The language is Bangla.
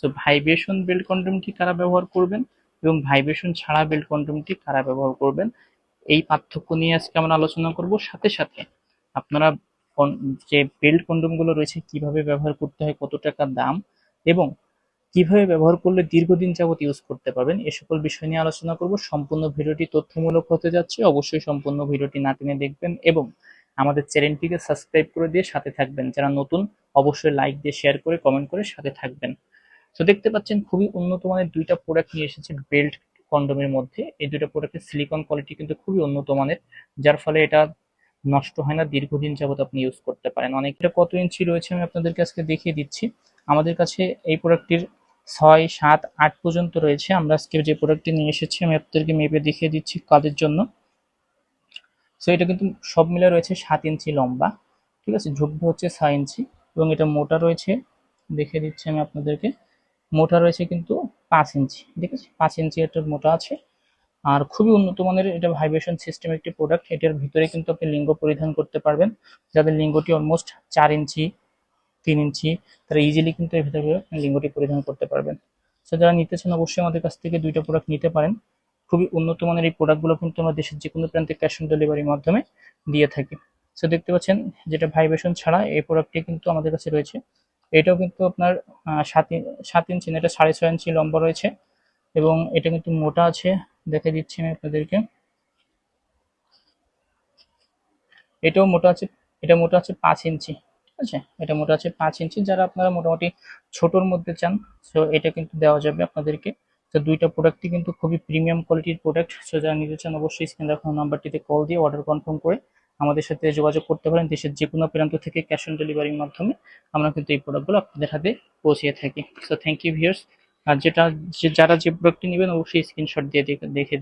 সো ভাইব্রেশন বেল্ট কন্ডোমটি কারা ব্যবহার করবেন এবং ভাইব্রেশন ছাড়া বেল্ট কন্ডোমটি কারা ব্যবহার করবেন, এই পার্থক্য নিয়ে আজকে আমরা আলোচনা করব। সাথে সাথে আপনারা যে বেল্ট কন্ডোমগুলো রয়েছে কিভাবে ব্যবহার করতে হয়, কত টাকা দাম এবং কিভাবে ব্যবহার করলে দীর্ঘদিন যাবত ইউজ করতে পারবেন, এ সকল বিষয় নিয়ে আলোচনা করব। সম্পূর্ণ ভিডিওটি তথ্যমূলক হতে যাচ্ছে, অবশ্যই সম্পূর্ণ ভিডিওটি না টেনে দেখবেন এবং আমাদের চ্যানেলটিকে সাবস্ক্রাইব করে দিয়ে সাথে থাকবেন। যারা নতুন অবশ্যই লাইক দিয়ে শেয়ার করে কমেন্ট করে সাথে থাকবেন। তো দেখতে পাচ্ছেন খুবই উন্নত মানের দুইটা প্রোডাক্ট নিয়ে এসেছে বেল্ট কন্ডোমের মধ্যে। এই দুইটা প্রোডাক্টের সিলিকন কোয়ালিটি কিন্তু খুবই উন্নত মানের, যার ফলে এটা নষ্ট হয় না, দীর্ঘদিন যাবত আপনি ইউজ করতে পারেন। অনেকটা কত ইঞ্চি রয়েছে আমি আপনাদেরকে আজকে দেখিয়ে দিচ্ছি। আমাদের কাছে এই প্রোডাক্টটির 6, 7, 8 পর্যন্ত রয়েছে। আমরা আজকে যে প্রোডাক্টটি নিয়ে এসেছি আমি আপনাদেরকে মেপে দেখিয়ে দিচ্ছি কাদের জন্য। সো এটা কিন্তু সব মিলে রয়েছে 7 ইঞ্চি লম্বা, ঠিক আছে। ঝুঁকবে হচ্ছে 6 ইঞ্চি এবং এটা মোটা রয়েছে, দেখিয়ে দিচ্ছি আমি আপনাদেরকে। মোটা রয়েছে কিন্তু 5 ইঞ্চি, ঠিক আছে, 5 ইঞ্চি এটা মোটা আছে। আর খুবই উন্নত মানের এটা ভাইব্রেশন সিস্টেম একটি প্রোডাক্ট। এটার ভিতরে কিন্তু আপনি লিঙ্গ পরিধান করতে পারবেন। যাদের লিঙ্গটি অলমোস্ট 4 ইঞ্চি, 3 ইঞ্চি, তারা ইজিলি কিন্তু এর ভিতরে লিঙ্গটি পরিধান করতে পারবেন। সো যারা নিতে চান অবশ্যই আমাদের কাছ থেকে দুইটা প্রোডাক্ট নিতে পারেন। খুবই উন্নত মানের এই প্রোডাক্টগুলো কিন্তু আমরা দেশের যে কোনো প্রান্তে ক্যাশ অন ডেলিভারির মাধ্যমে দিয়ে থাকি। সো দেখতে পাচ্ছেন যেটা ভাইব্রেশন ছাড়া এই প্রোডাক্টটি কিন্তু আমাদের কাছে রয়েছে। এটাও কিন্তু আপনার 7 ইঞ্চি না, এটা 6.5 ইঞ্চি লম্বা রয়েছে এবং এটা কিন্তু মোটা আছে, দেখে দিচ্ছি আমি আপনাদেরকে। এটাও মোটা আছে, এটা মোটা আছে 5 ইঞ্চি, ঠিক আছে। এটা মোটা আছে 5 ইঞ্চি। যারা আপনারা মোটামুটি ছোটোর মধ্যে চান, সো এটা কিন্তু দেওয়া যাবে আপনাদেরকে। তো দুইটা প্রোডাক্টই কিন্তু খুবই প্রিমিয়াম কোয়ালিটির প্রোডাক্ট। সো যারা নিতে চান অবশ্যই স্ক্রিনে দেখানো নাম্বারটিতে কল দিয়ে অর্ডার কনফার্ম করে আমাদের সাথে যোগাযোগ করতে পারেন। দেশের যে কোনো প্রান্ত থেকে ক্যাশ অন ডেলিভারির মাধ্যমে আমরা কিন্তু এই প্রোডাক্টগুলো আপনাদের হাতে পৌঁছিয়ে থাকি। So thank you viewers. আর যারা যে প্রোডাক্টটি নেবেন অবশ্যই স্ক্রিনশট দিয়ে দেখে